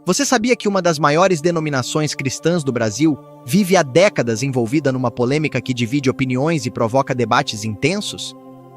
Você sabia que uma das maiores denominações cristãs do Brasil vive há décadas envolvida numa polêmica que divide opiniões e provoca debates intensos?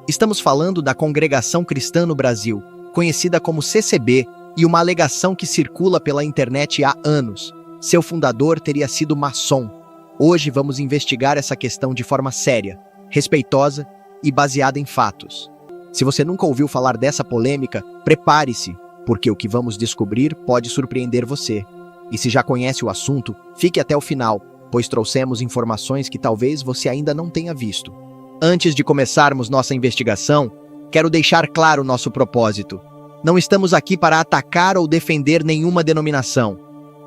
Estamos falando da Congregação Cristã no Brasil, conhecida como CCB, e uma alegação que circula pela internet há anos. Seu fundador teria sido maçom. Hoje vamos investigar essa questão de forma séria, respeitosa e baseada em fatos. Se você nunca ouviu falar dessa polêmica, prepare-se, porque o que vamos descobrir pode surpreender você. E se já conhece o assunto, fique até o final, pois trouxemos informações que talvez você ainda não tenha visto. Antes de começarmos nossa investigação, quero deixar claro nosso propósito. Não estamos aqui para atacar ou defender nenhuma denominação.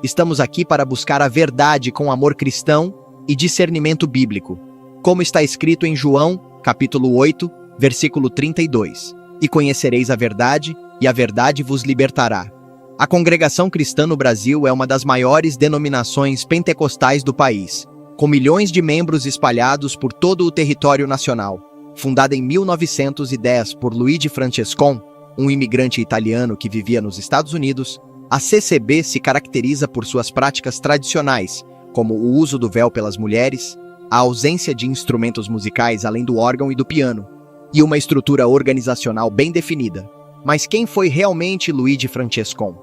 Estamos aqui para buscar a verdade com amor cristão e discernimento bíblico, como está escrito em João, capítulo 8, versículo 32. E conhecereis a verdade, e a verdade vos libertará. A Congregação Cristã no Brasil é uma das maiores denominações pentecostais do país, com milhões de membros espalhados por todo o território nacional. Fundada em 1910 por Luigi Francescon, um imigrante italiano que vivia nos Estados Unidos, a CCB se caracteriza por suas práticas tradicionais, como o uso do véu pelas mulheres, a ausência de instrumentos musicais além do órgão e do piano, e uma estrutura organizacional bem definida. Mas quem foi realmente Luigi Francescon?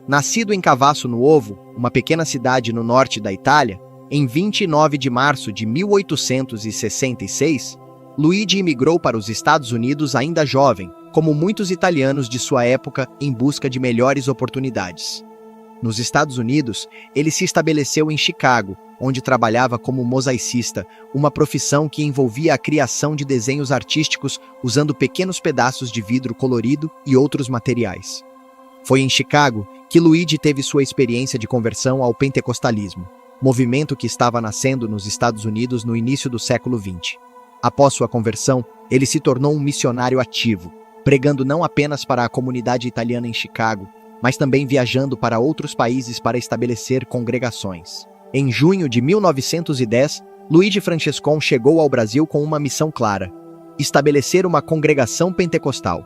Nascido em Cavasso no Ovo, uma pequena cidade no norte da Itália, em 29 de março de 1866, Luigi imigrou para os Estados Unidos ainda jovem, como muitos italianos de sua época em busca de melhores oportunidades. Nos Estados Unidos, ele se estabeleceu em Chicago, onde trabalhava como mosaicista, uma profissão que envolvia a criação de desenhos artísticos usando pequenos pedaços de vidro colorido e outros materiais. Foi em Chicago que Luigi teve sua experiência de conversão ao pentecostalismo, movimento que estava nascendo nos Estados Unidos no início do século XX. Após sua conversão, ele se tornou um missionário ativo, pregando não apenas para a comunidade italiana em Chicago, mas também viajando para outros países para estabelecer congregações. Em junho de 1910, Luigi Francescon chegou ao Brasil com uma missão clara: estabelecer uma congregação pentecostal.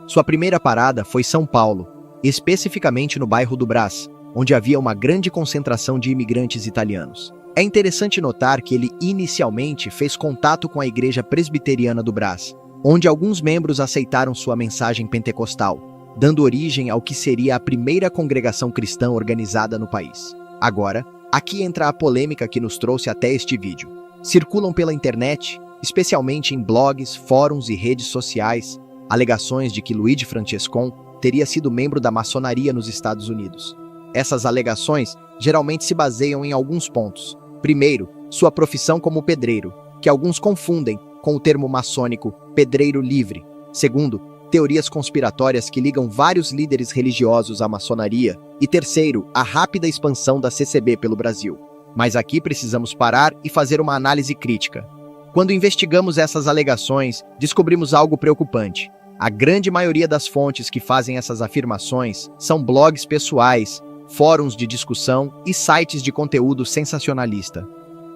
Sua primeira parada foi São Paulo, especificamente no bairro do Brás, onde havia uma grande concentração de imigrantes italianos. É interessante notar que ele inicialmente fez contato com a Igreja Presbiteriana do Brás, onde alguns membros aceitaram sua mensagem pentecostal, dando origem ao que seria a primeira congregação cristã organizada no país. Agora, aqui entra a polêmica que nos trouxe até este vídeo. Circulam pela internet, especialmente em blogs, fóruns e redes sociais, alegações de que Luigi Francescon teria sido membro da maçonaria nos Estados Unidos. Essas alegações geralmente se baseiam em alguns pontos. Primeiro, sua profissão como pedreiro, que alguns confundem com o termo maçônico pedreiro livre. Segundo, teorias conspiratórias que ligam vários líderes religiosos à maçonaria. E terceiro, a rápida expansão da CCB pelo Brasil. Mas aqui precisamos parar e fazer uma análise crítica. Quando investigamos essas alegações, descobrimos algo preocupante. A grande maioria das fontes que fazem essas afirmações são blogs pessoais, fóruns de discussão e sites de conteúdo sensacionalista.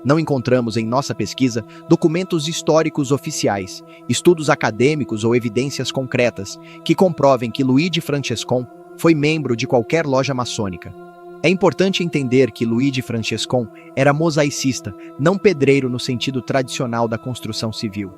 Não encontramos em nossa pesquisa documentos históricos oficiais, estudos acadêmicos ou evidências concretas que comprovem que Luigi Francescon foi membro de qualquer loja maçônica. É importante entender que Luigi Francescon era mosaicista, não pedreiro no sentido tradicional da construção civil.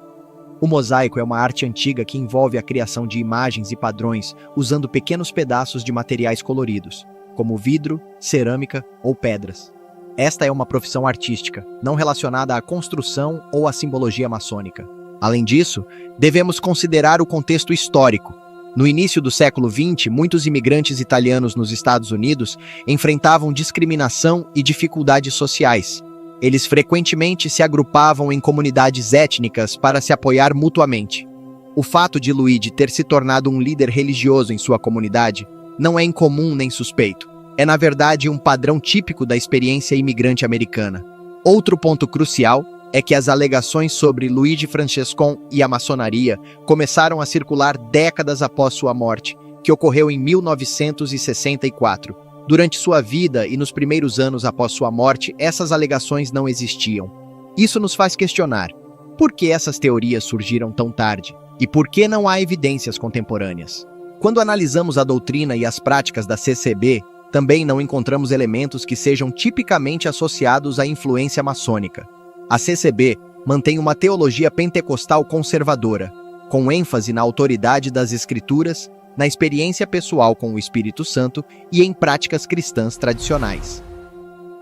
O mosaico é uma arte antiga que envolve a criação de imagens e padrões usando pequenos pedaços de materiais coloridos, como vidro, cerâmica ou pedras. Esta é uma profissão artística, não relacionada à construção ou à simbologia maçônica. Além disso, devemos considerar o contexto histórico. No início do século XX, muitos imigrantes italianos nos Estados Unidos enfrentavam discriminação e dificuldades sociais. Eles frequentemente se agrupavam em comunidades étnicas para se apoiar mutuamente. O fato de Luigi ter se tornado um líder religioso em sua comunidade não é incomum nem suspeito. É, na verdade, um padrão típico da experiência imigrante americana. Outro ponto crucial é que as alegações sobre Luigi Francescon e a maçonaria começaram a circular décadas após sua morte, que ocorreu em 1964. Durante sua vida e nos primeiros anos após sua morte, essas alegações não existiam. Isso nos faz questionar: por que essas teorias surgiram tão tarde? E por que não há evidências contemporâneas? Quando analisamos a doutrina e as práticas da CCB, Também não encontramos elementos que sejam tipicamente associados à influência maçônica. A CCB mantém uma teologia pentecostal conservadora, com ênfase na autoridade das Escrituras, na experiência pessoal com o Espírito Santo e em práticas cristãs tradicionais.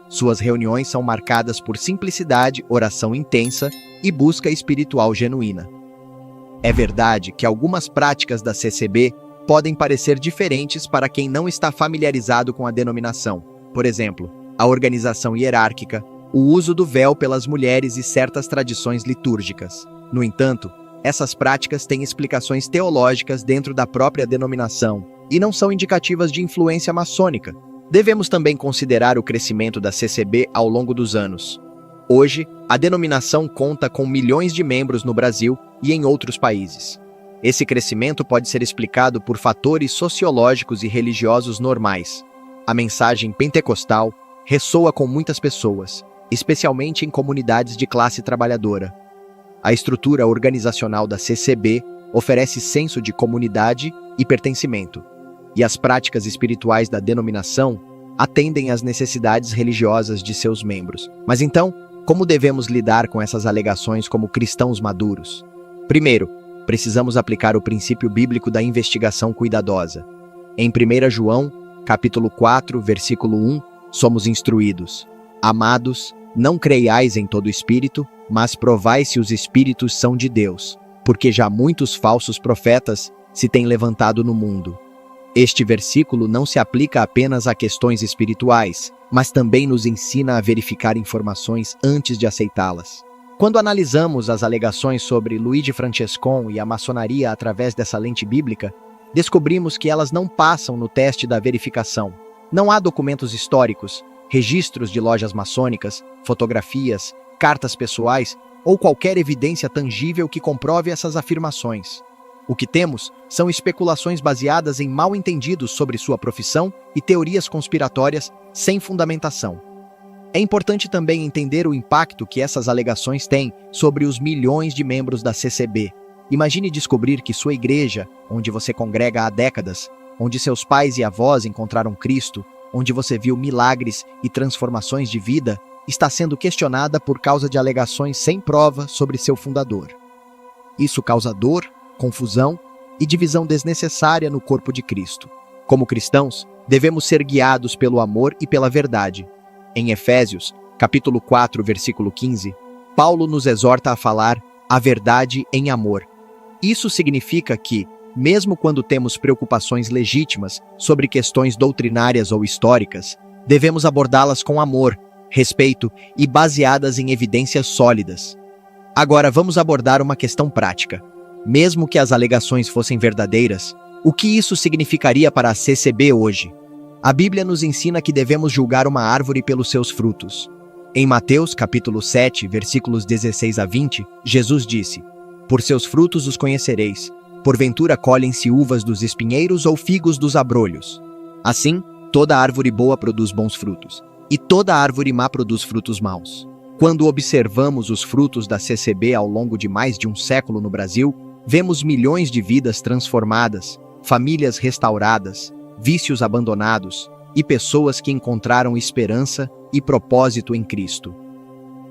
Suas reuniões são marcadas por simplicidade, oração intensa e busca espiritual genuína. É verdade que algumas práticas da CCB podem parecer diferentes para quem não está familiarizado com a denominação. Por exemplo, a organização hierárquica, o uso do véu pelas mulheres e certas tradições litúrgicas. No entanto, essas práticas têm explicações teológicas dentro da própria denominação e não são indicativas de influência maçônica. Devemos também considerar o crescimento da CCB ao longo dos anos. Hoje, a denominação conta com milhões de membros no Brasil e em outros países. Esse crescimento pode ser explicado por fatores sociológicos e religiosos normais. A mensagem pentecostal ressoa com muitas pessoas, especialmente em comunidades de classe trabalhadora. A estrutura organizacional da CCB oferece senso de comunidade e pertencimento, e as práticas espirituais da denominação atendem às necessidades religiosas de seus membros. Mas então, como devemos lidar com essas alegações como cristãos maduros? Primeiro, precisamos aplicar o princípio bíblico da investigação cuidadosa. Em 1 João, capítulo 4, versículo 1, somos instruídos: Amados, não creiais em todo espírito, mas provai se os espíritos são de Deus, porque já muitos falsos profetas se têm levantado no mundo. Este versículo não se aplica apenas a questões espirituais, mas também nos ensina a verificar informações antes de aceitá-las. Quando analisamos as alegações sobre Luigi Francescon e a maçonaria através dessa lente bíblica, descobrimos que elas não passam no teste da verificação. Não há documentos históricos, registros de lojas maçônicas, fotografias, cartas pessoais ou qualquer evidência tangível que comprove essas afirmações. O que temos são especulações baseadas em mal-entendidos sobre sua profissão e teorias conspiratórias sem fundamentação. É importante também entender o impacto que essas alegações têm sobre os milhões de membros da CCB. Imagine descobrir que sua igreja, onde você congrega há décadas, onde seus pais e avós encontraram Cristo, onde você viu milagres e transformações de vida, está sendo questionada por causa de alegações sem prova sobre seu fundador. Isso causa dor, confusão e divisão desnecessária no corpo de Cristo. Como cristãos, devemos ser guiados pelo amor e pela verdade. Em Efésios, capítulo 4, versículo 15, Paulo nos exorta a falar a verdade em amor. Isso significa que, mesmo quando temos preocupações legítimas sobre questões doutrinárias ou históricas, devemos abordá-las com amor, respeito e baseadas em evidências sólidas. Agora vamos abordar uma questão prática. Mesmo que as alegações fossem verdadeiras, o que isso significaria para a CCB hoje? A Bíblia nos ensina que devemos julgar uma árvore pelos seus frutos. Em Mateus, capítulo 7, versículos 16 a 20, Jesus disse: Por seus frutos os conhecereis. Porventura colhem-se uvas dos espinheiros ou figos dos abrolhos. Assim, toda árvore boa produz bons frutos, e toda árvore má produz frutos maus. Quando observamos os frutos da CCB ao longo de mais de um século no Brasil, vemos milhões de vidas transformadas, famílias restauradas, vícios abandonados e pessoas que encontraram esperança e propósito em Cristo.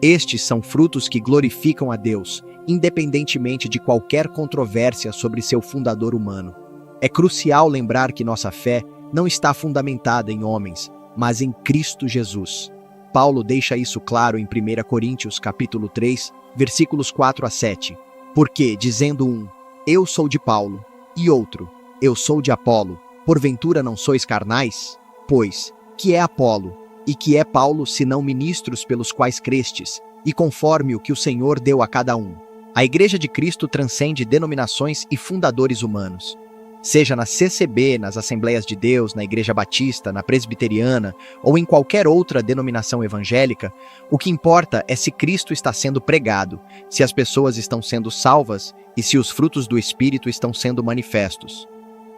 Estes são frutos que glorificam a Deus, independentemente de qualquer controvérsia sobre seu fundador humano. É crucial lembrar que nossa fé não está fundamentada em homens, mas em Cristo Jesus. Paulo deixa isso claro em 1 Coríntios capítulo 3, versículos 4 a 7. Porque, dizendo um, eu sou de Paulo, e outro, eu sou de Apolo, porventura não sois carnais? Pois, que é Apolo, e que é Paulo, senão ministros pelos quais crestes, e conforme o que o Senhor deu a cada um. A Igreja de Cristo transcende denominações e fundadores humanos. Seja na CCB, nas Assembleias de Deus, na Igreja Batista, na Presbiteriana ou em qualquer outra denominação evangélica, o que importa é se Cristo está sendo pregado, se as pessoas estão sendo salvas e se os frutos do Espírito estão sendo manifestos.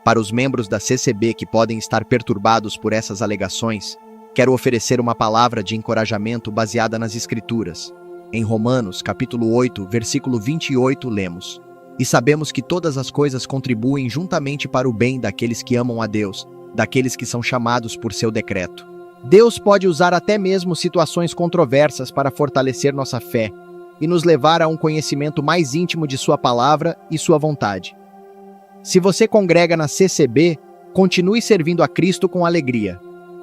Para os membros da CCB que podem estar perturbados por essas alegações, quero oferecer uma palavra de encorajamento baseada nas Escrituras. Em Romanos, capítulo 8, versículo 28, lemos: E sabemos que todas as coisas contribuem juntamente para o bem daqueles que amam a Deus, daqueles que são chamados por seu decreto. Deus pode usar até mesmo situações controversas para fortalecer nossa fé e nos levar a um conhecimento mais íntimo de sua palavra e sua vontade. Se você congrega na CCB, continue servindo a Cristo com alegria.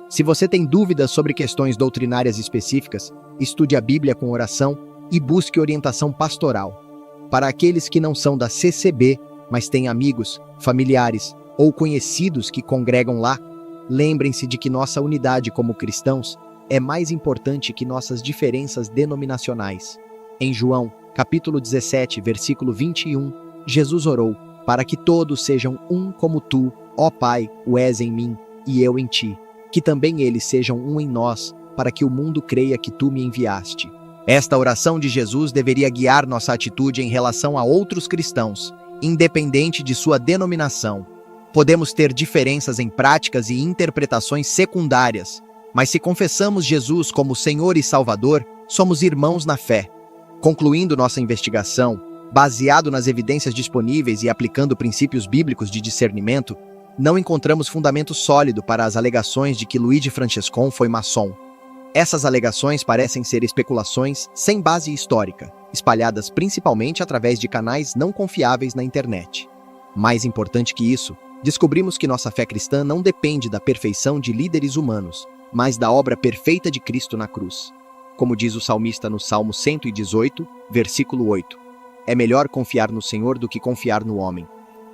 Se você tem dúvidas sobre questões doutrinárias específicas, estude a Bíblia com oração e busque orientação pastoral. Para aqueles que não são da CCB, mas têm amigos, familiares ou conhecidos que congregam lá, lembrem-se de que nossa unidade como cristãos é mais importante que nossas diferenças denominacionais. Em João, capítulo 17, versículo 21, Jesus orou para que todos sejam um como tu, ó Pai, o és em mim e eu em ti, que também eles sejam um em nós, para que o mundo creia que tu me enviaste. Esta oração de Jesus deveria guiar nossa atitude em relação a outros cristãos, independente de sua denominação. Podemos ter diferenças em práticas e interpretações secundárias, mas se confessamos Jesus como Senhor e Salvador, somos irmãos na fé. Concluindo nossa investigação, baseado nas evidências disponíveis e aplicando princípios bíblicos de discernimento, não encontramos fundamento sólido para as alegações de que Luigi Francescon foi maçom. Essas alegações parecem ser especulações sem base histórica, espalhadas principalmente através de canais não confiáveis na internet. Mais importante que isso, descobrimos que nossa fé cristã não depende da perfeição de líderes humanos, mas da obra perfeita de Cristo na cruz. Como diz o salmista no Salmo 118, versículo 8. É melhor confiar no Senhor do que confiar no homem.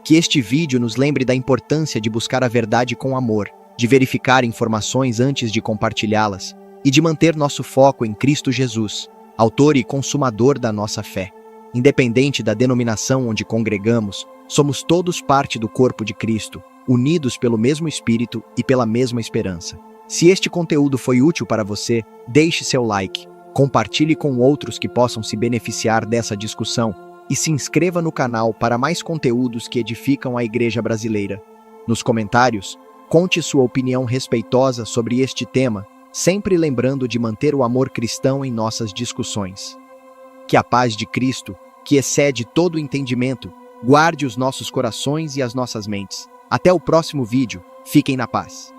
Que este vídeo nos lembre da importância de buscar a verdade com amor, de verificar informações antes de compartilhá-las e de manter nosso foco em Cristo Jesus, autor e consumador da nossa fé. Independente da denominação onde congregamos, somos todos parte do corpo de Cristo, unidos pelo mesmo Espírito e pela mesma esperança. Se este conteúdo foi útil para você, deixe seu like, compartilhe com outros que possam se beneficiar dessa discussão e se inscreva no canal para mais conteúdos que edificam a Igreja Brasileira. Nos comentários, conte sua opinião respeitosa sobre este tema, sempre lembrando de manter o amor cristão em nossas discussões. Que a paz de Cristo, que excede todo o entendimento, guarde os nossos corações e as nossas mentes. Até o próximo vídeo. Fiquem na paz.